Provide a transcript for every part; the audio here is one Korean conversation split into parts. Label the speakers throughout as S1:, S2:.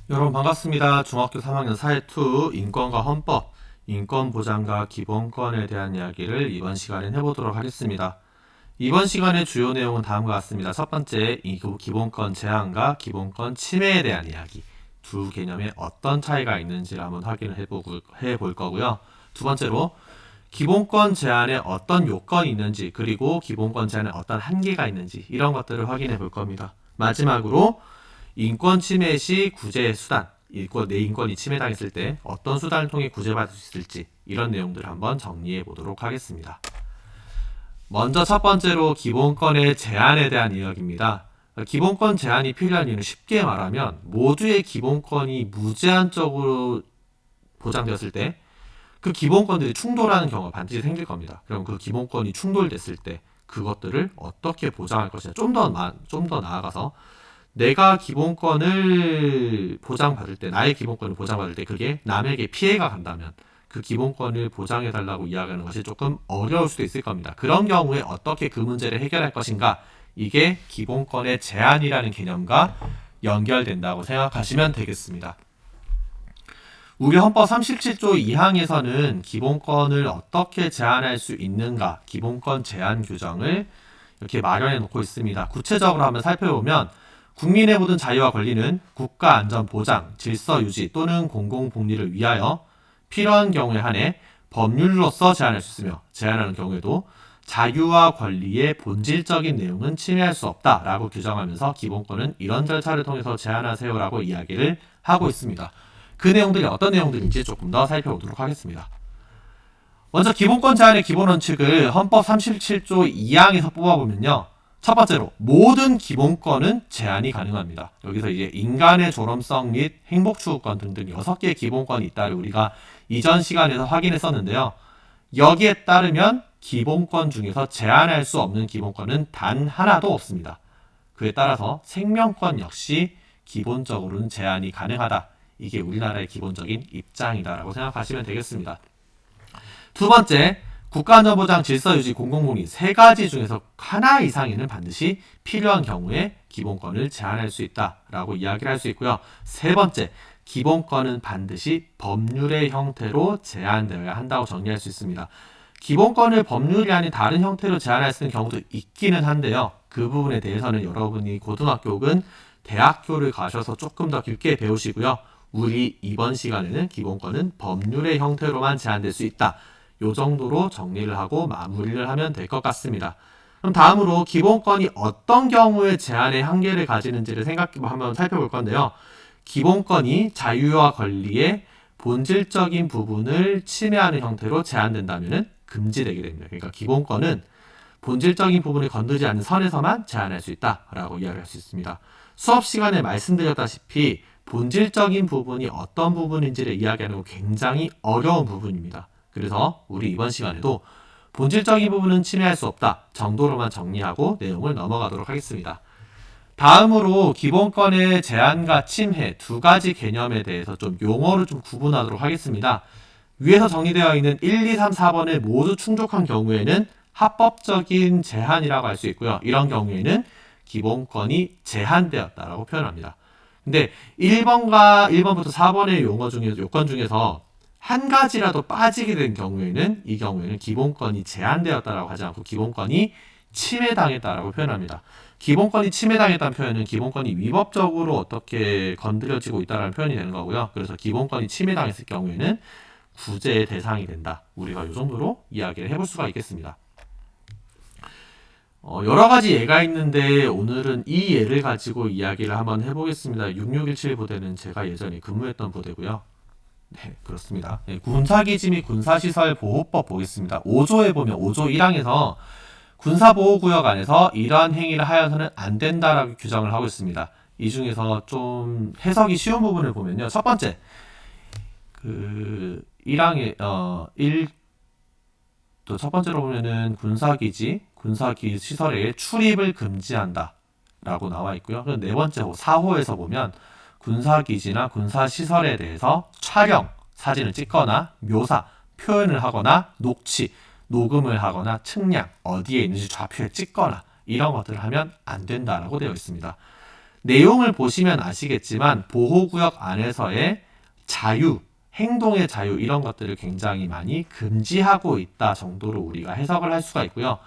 S1: 여러분 반갑습니다. 중학교 3학년 사회2 인권과 헌법, 인권보장과 기본권에 대한 이야기를 이번 시간에 해보도록 하겠습니다. 이번 시간의 주요 내용은 다음과 같습니다. 첫 번째, 이 기본권 제한과 기본권 침해에 대한 이야기. 두 개념에 어떤 차이가 있는지를 한번 확인을 해볼 거고요. 두 번째로, 기본권 제한에 어떤 요건이 있는지, 그리고 기본권 제한에 어떤 한계가 있는지, 이런 것들을 확인해 볼 겁니다. 마지막으로, 인권 침해 시 구제 수단, 내 인권이 침해당했을 때 어떤 수단을 통해 구제받을 수 있을지, 이런 내용들을 한번 정리해 보도록 하겠습니다. 먼저 첫 번째로 기본권의 제한에 대한 이야기입니다. 기본권 제한이 필요한 이유는 쉽게 말하면 모두의 기본권이 무제한적으로 보장되었을 때 그 기본권들이 충돌하는 경우가 반드시 생길 겁니다. 그럼 그 기본권이 충돌됐을 때 그것들을 어떻게 보장할 것이냐, 좀 더 나아가서 내가 기본권을 보장받을 때, 나의 기본권을 보장받을 때 그게 남에게 피해가 간다면 그 기본권을 보장해달라고 이야기하는 것이 조금 어려울 수도 있을 겁니다. 그런 경우에 어떻게 그 문제를 해결할 것인가, 이게 기본권의 제한이라는 개념과 연결된다고 생각하시면 되겠습니다. 우리 헌법 37조 2항에서는 기본권을 어떻게 제한할 수 있는가, 기본권 제한 규정을 이렇게 마련해 놓고 있습니다. 구체적으로 한번 살펴보면 국민의 모든 자유와 권리는 국가 안전 보장, 질서 유지 또는 공공복리를 위하여 필요한 경우에 한해 법률로서 제한할 수 있으며, 제한하는 경우에도 자유와 권리의 본질적인 내용은 침해할 수 없다라고 규정하면서 기본권은 이런 절차를 통해서 제한하세요라고 이야기를 하고 있습니다. 그 내용들이 어떤 내용들인지 조금 더 살펴보도록 하겠습니다. 먼저 기본권 제한의 기본 원칙을 헌법 37조 2항에서 뽑아보면요. 첫 번째로 모든 기본권은 제한이 가능합니다. 여기서 이제 인간의 존엄성 및 행복추구권 등등 6개의 기본권이 있다를 우리가 이전 시간에서 확인했었는데요. 여기에 따르면 기본권 중에서 제한할 수 없는 기본권은 단 하나도 없습니다. 그에 따라서 생명권 역시 기본적으로는 제한이 가능하다. 이게 우리나라의 기본적인 입장이다라고 생각하시면 되겠습니다. 두 번째, 국가안전보장, 질서유지, 공공복리 세 가지 중에서 하나 이상에는 반드시 필요한 경우에 기본권을 제한할 수 있다라고 이야기를 할 수 있고요. 세 번째, 기본권은 반드시 법률의 형태로 제한되어야 한다고 정리할 수 있습니다. 기본권을 법률이 아닌 다른 형태로 제한할 수 있는 경우도 있기는 한데요. 그 부분에 대해서는 여러분이 고등학교 혹은 대학교를 가셔서 조금 더 깊게 배우시고요. 우리 이번 시간에는 기본권은 법률의 형태로만 제한될 수 있다. 요 정도로 정리를 하고 마무리를 하면 될 것 같습니다. 그럼 다음으로 기본권이 어떤 경우에 제한의 한계를 가지는지를 한번 살펴볼 건데요. 기본권이 자유와 권리의 본질적인 부분을 침해하는 형태로 제한된다면 금지되게 됩니다. 그러니까 기본권은 본질적인 부분을 건드지 않는 선에서만 제한할 수 있다라고 이야기할 수 있습니다. 수업 시간에 말씀드렸다시피 본질적인 부분이 어떤 부분인지를 이야기하는 건 굉장히 어려운 부분입니다. 그래서 우리 이번 시간에도 본질적인 부분은 침해할 수 없다 정도로만 정리하고 내용을 넘어가도록 하겠습니다. 다음으로 기본권의 제한과 침해 두 가지 개념에 대해서 좀 용어를 좀 구분하도록 하겠습니다. 위에서 정리되어 있는 1, 2, 3, 4번을 모두 충족한 경우에는 합법적인 제한이라고 할 수 있고요. 이런 경우에는 기본권이 제한되었다라고 표현합니다. 근데 1번부터 4번의 요건 중에서 한 가지라도 빠지게 된 경우에는 이 경우에는 기본권이 제한되었다라고 하지 않고 기본권이 침해당했다라고 표현합니다. 기본권이 침해당했다는 표현은 기본권이 위법적으로 어떻게 건드려지고 있다는 표현이 되는 거고요. 그래서 기본권이 침해당했을 경우에는 구제의 대상이 된다. 우리가 이 정도로 이야기를 해볼 수가 있겠습니다. 여러 가지 예가 있는데 오늘은 이 예를 가지고 이야기를 한번 해보겠습니다. 6617 부대는 제가 예전에 근무했던 부대고요. 네, 그렇습니다. 네, 군사기지 및 군사시설보호법 보겠습니다. 5조에 보면 5조 1항에서 군사보호구역 안에서 이러한 행위를 하여서는 안 된다라고 규정을 하고 있습니다. 이 중에서 좀 해석이 쉬운 부분을 보면요. 첫 번째, 그 1항에 또 첫 번째로 보면은 군사기지 시설에 출입을 금지한다 라고 나와 있고요. 네 번째 4호에서 보면 군사기지나 군사시설에 대해서 촬영, 사진을 찍거나 묘사, 표현을 하거나 녹취, 녹음을 하거나 측량, 어디에 있는지 좌표에 찍거나 이런 것들을 하면 안 된다라고 되어 있습니다. 내용을 보시면 아시겠지만 보호구역 안에서의 자유, 행동의 자유 이런 것들을 굉장히 많이 금지하고 있다 정도로 우리가 해석을 할 수가 있고요.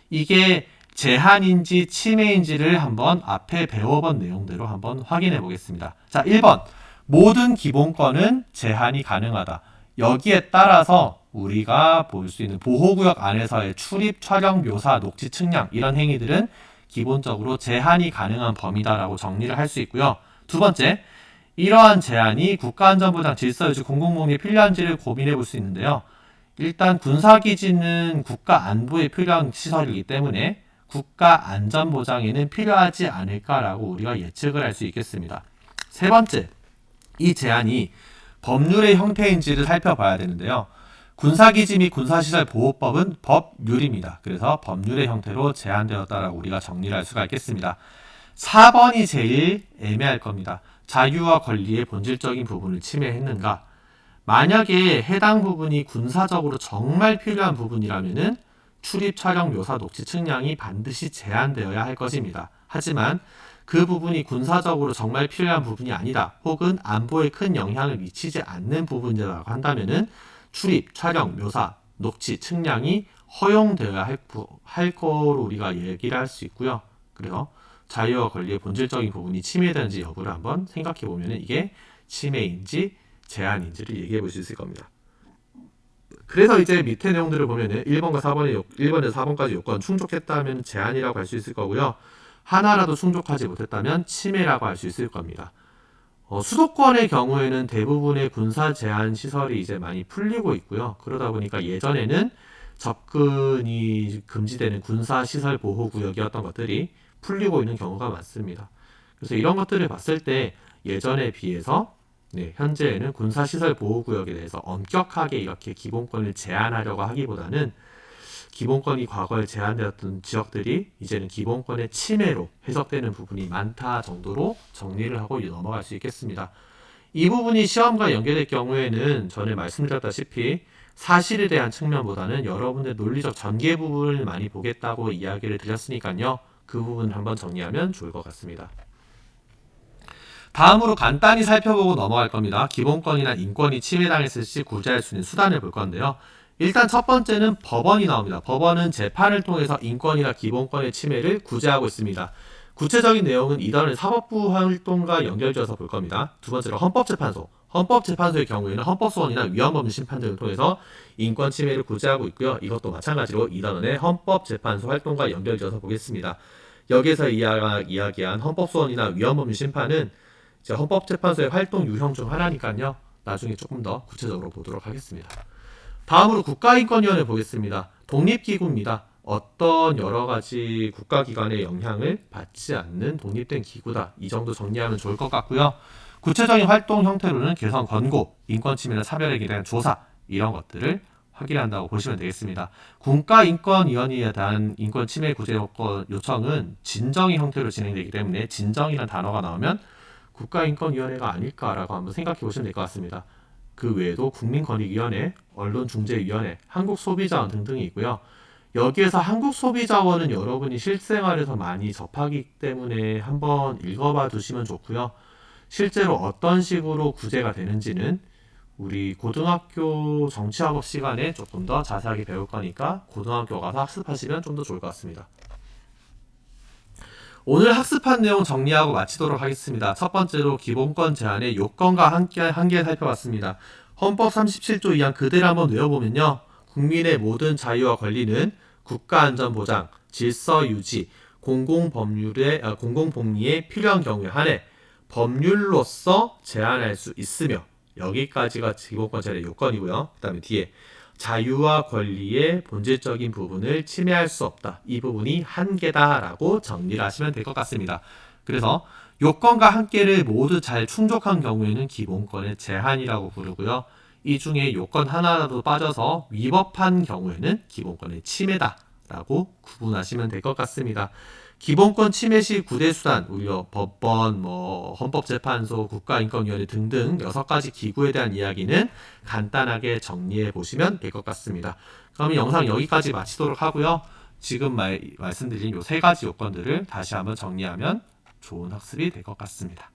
S1: 이게 제한인지 침해인지를 한번 앞에 배워본 내용대로 한번 확인해 보겠습니다. 자, 1번. 모든 기본권은 제한이 가능하다. 여기에 따라서 우리가 볼 수 있는 보호구역 안에서의 출입, 촬영, 묘사, 녹취, 측량 이런 행위들은 기본적으로 제한이 가능한 범위다라고 정리를 할 수 있고요. 두 번째, 이러한 제한이 국가안전보장, 질서유지, 공공복리에 필요한지를 고민해 볼 수 있는데요. 일단 군사기지는 국가안보에 필요한 시설이기 때문에 국가안전보장에는 필요하지 않을까라고 우리가 예측을 할 수 있겠습니다. 세 번째, 이 제한이 법률의 형태인지를 살펴봐야 되는데요. 군사기지 및 군사시설보호법은 법률입니다. 그래서 법률의 형태로 제한되었다라고 우리가 정리를 할 수가 있겠습니다. 4번이 제일 애매할 겁니다. 자유와 권리의 본질적인 부분을 침해했는가? 만약에 해당 부분이 군사적으로 정말 필요한 부분이라면은 출입, 촬영, 묘사, 녹취, 측량이 반드시 제한되어야 할 것입니다. 하지만 그 부분이 군사적으로 정말 필요한 부분이 아니다. 혹은 안보에 큰 영향을 미치지 않는 부분이라고 한다면은 출입, 촬영, 묘사, 녹취, 측량이 허용되어야 할 거로 우리가 얘기를 할 수 있고요. 그래서 자유와 권리의 본질적인 부분이 침해되는지 여부를 한번 생각해 보면 이게 침해인지 제한인지를 얘기해 볼 수 있을 겁니다. 그래서 이제 밑에 내용들을 보면은 1번과 1번에서 4번까지 요건 충족했다면 제한이라고 할 수 있을 거고요. 하나라도 충족하지 못했다면 침해라고 할 수 있을 겁니다. 수도권의 경우에는 대부분의 군사 제한 시설이 이제 많이 풀리고 있고요. 그러다 보니까 예전에는 접근이 금지되는 군사 시설 보호 구역이었던 것들이 풀리고 있는 경우가 많습니다. 그래서 이런 것들을 봤을 때 예전에 비해서 현재에는 군사시설 보호구역에 대해서 엄격하게 이렇게 기본권을 제한하려고 하기보다는 기본권이 과거에 제한되었던 지역들이 이제는 기본권의 침해로 해석되는 부분이 많다 정도로 정리를 하고 넘어갈 수 있겠습니다. 이 부분이 시험과 연계될 경우에는 전에 말씀드렸다시피 사실에 대한 측면보다는 여러분의 논리적 전개 부분을 많이 보겠다고 이야기를 드렸으니까요. 그 부분 한번 정리하면 좋을 것 같습니다. 다음으로 간단히 살펴보고 넘어갈 겁니다. 기본권이나 인권이 침해당했을 시 구제할 수 있는 수단을 볼 건데요. 일단 첫 번째는 법원이 나옵니다. 법원은 재판을 통해서 인권이나 기본권의 침해를 구제하고 있습니다. 구체적인 내용은 이단의 사법부 활동과 연결지어서 볼 겁니다. 두 번째로 헌법재판소. 헌법재판소의 경우에는 헌법소원이나 위헌법률 심판 등을 통해서 인권 침해를 구제하고 있고요. 이것도 마찬가지로 이단원의 헌법재판소 활동과 연결지어서 보겠습니다. 여기에서 이야기한 헌법소원이나 위헌법률 심판은 헌법재판소의 활동 유형 중 하나니까요. 나중에 조금 더 구체적으로 보도록 하겠습니다. 다음으로 국가인권위원회 보겠습니다. 독립기구입니다. 어떤 여러가지 국가기관의 영향을 받지 않는 독립된 기구다. 이 정도 정리하면 좋을 것 같고요. 구체적인 활동 형태로는 개선 권고, 인권침해나 차별에 대한 조사 이런 것들을 확인한다고 보시면 되겠습니다. 국가인권위원회에 대한 인권침해 구제 요청은 진정의 형태로 진행되기 때문에 진정이라는 단어가 나오면 국가인권위원회가 아닐까라고 한번 생각해 보시면 될 것 같습니다. 그 외에도 국민권익위원회, 언론중재위원회, 한국소비자원 등등이 있고요. 여기에서 한국소비자원은 여러분이 실생활에서 많이 접하기 때문에 한번 읽어봐 두시면 좋고요. 실제로 어떤 식으로 구제가 되는지는 우리 고등학교 정치학업 시간에 조금 더 자세하게 배울 거니까 고등학교 가서 학습하시면 좀 더 좋을 것 같습니다. 오늘 학습한 내용 정리하고 마치도록 하겠습니다. 첫 번째로 기본권 제한의 요건과 한계 살펴봤습니다. 헌법 37조 2항 그대로 한번 외워보면요. 국민의 모든 자유와 권리는 국가안전보장, 질서유지, 공공복리에 필요한 경우에 한해 법률로서 제한할 수 있으며 여기까지가 기본권 제한의 요건이고요. 그 다음에 뒤에 자유와 권리의 본질적인 부분을 침해할 수 없다. 이 부분이 한계다라고 정리를 하시면 될 것 같습니다. 그래서 요건과 한계를 모두 잘 충족한 경우에는 기본권의 제한이라고 부르고요. 이 중에 요건 하나라도 빠져서 위법한 경우에는 기본권의 침해다라고 구분하시면 될 것 같습니다. 기본권 침해 시 구제 수단, 우리가 법원, 헌법재판소, 국가인권위원회 등등 6가지 기구에 대한 이야기는 간단하게 정리해 보시면 될 것 같습니다. 그럼 이 영상 여기까지 마치도록 하고요. 지금 말씀드린 이 3가지 요건들을 다시 한번 정리하면 좋은 학습이 될 것 같습니다.